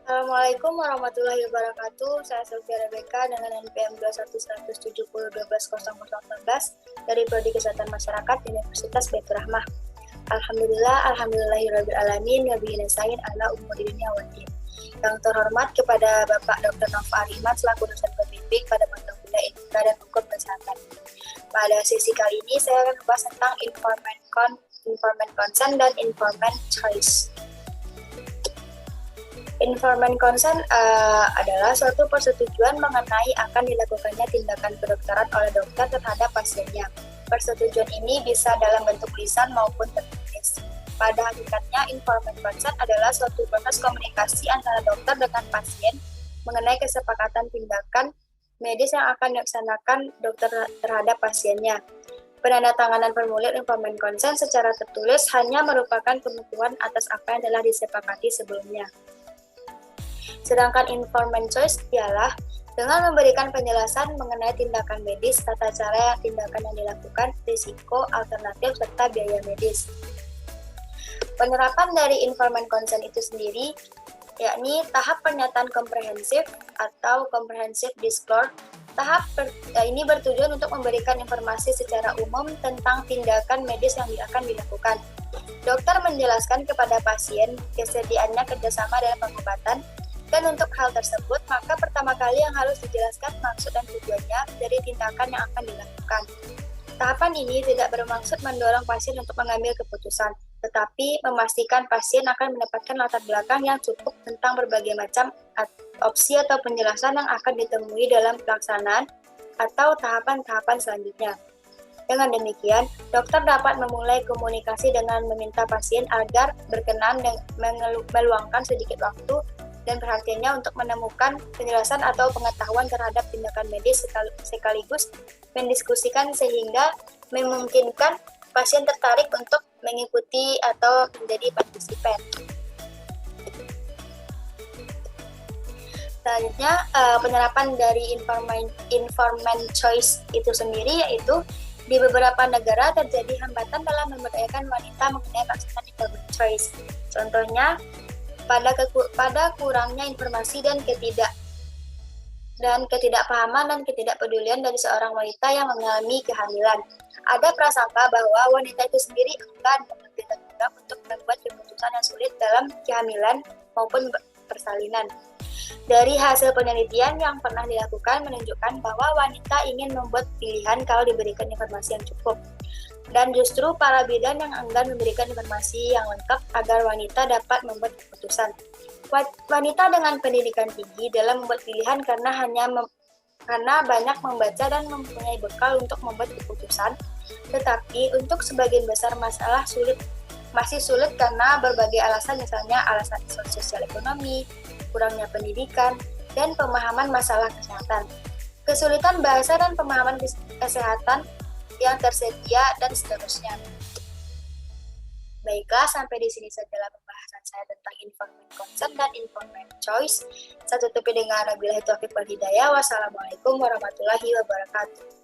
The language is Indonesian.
Assalamualaikum warahmatullahi wabarakatuh. Saya Sylvia Rebecca dengan NPM 21170120019 dari Prodi Kesehatan Masyarakat Universitas Baitur Rahmah. Alhamdulillahirrabbilalamin, Nabiyina Sayyid ala umur dunia waddin. Yang terhormat kepada Bapak Dr. Nova Ariman selaku dosen pembimbing pada mata kuliah Etika dan Hukum Kesehatan. Pada sesi kali ini saya akan membahas tentang informant consent dan informant choice. Informant consent adalah suatu persetujuan mengenai akan dilakukannya tindakan kedokteran oleh dokter terhadap pasiennya. Persetujuan ini bisa dalam bentuk lisan maupun tertulis. Pada hakikatnya, informant consent adalah suatu proses komunikasi antara dokter dengan pasien mengenai kesepakatan tindakan medis yang akan dilaksanakan dokter terhadap pasiennya. Penandatanganan formulir informant consent secara tertulis hanya merupakan pengakuan atas apa yang telah disepakati sebelumnya. Sedangkan informant choice ialah dengan memberikan penjelasan mengenai tindakan medis, tata cara tindakan yang dilakukan, risiko, alternatif, serta biaya medis. Penerapan dari informant consent itu sendiri yakni tahap pernyataan komprehensif atau comprehensive disclosure. Tahap ini bertujuan untuk memberikan informasi secara umum tentang tindakan medis yang akan dilakukan. Dokter menjelaskan kepada pasien kesediaannya kerjasama dalam pengobatan. Dan untuk hal tersebut, maka pertama kali yang harus dijelaskan maksud dan tujuannya dari tindakan yang akan dilakukan. Tahapan ini tidak bermaksud mendorong pasien untuk mengambil keputusan, tetapi memastikan pasien akan mendapatkan latar belakang yang cukup tentang berbagai macam opsi atau penjelasan yang akan ditemui dalam pelaksanaan atau tahapan-tahapan selanjutnya. Dengan demikian, dokter dapat memulai komunikasi dengan meminta pasien agar berkenan dan meluangkan sedikit waktu dan perhatiannya untuk menemukan penjelasan atau pengetahuan terhadap tindakan medis sekaligus mendiskusikan sehingga memungkinkan pasien tertarik untuk mengikuti atau menjadi partisipan. Selanjutnya, penerapan dari informant choice itu sendiri yaitu di beberapa negara terjadi hambatan dalam memberdayakan wanita mengenai pelaksanaan informant choice. Contohnya, pada kurangnya informasi dan ketidakpahaman dan ketidakpedulian dari seorang wanita yang mengalami kehamilan. Ada prasangka bahwa wanita itu sendiri enggan mengambil tanggung jawab untuk membuat keputusan yang sulit dalam kehamilan maupun persalinan. Dari hasil penelitian yang pernah dilakukan menunjukkan bahwa wanita ingin membuat pilihan kalau diberikan informasi yang cukup. Dan justru para bidan yang enggan memberikan informasi yang lengkap agar wanita dapat membuat keputusan. Wanita dengan pendidikan tinggi dalam membuat pilihan karena banyak membaca dan mempunyai bekal untuk membuat keputusan, tetapi untuk sebagian besar masalah masih sulit karena berbagai alasan, misalnya alasan sosial ekonomi, kurangnya pendidikan, dan pemahaman masalah kesehatan. Kesulitan bahasa dan pemahaman kesehatan yang tersedia dan seterusnya. Baiklah, sampai di sini sajalah pembahasan saya tentang informant consent dan informant choice. Saya tutupi dengan wabillahi taufiq wal hidayah. Wassalamualaikum warahmatullahi wabarakatuh.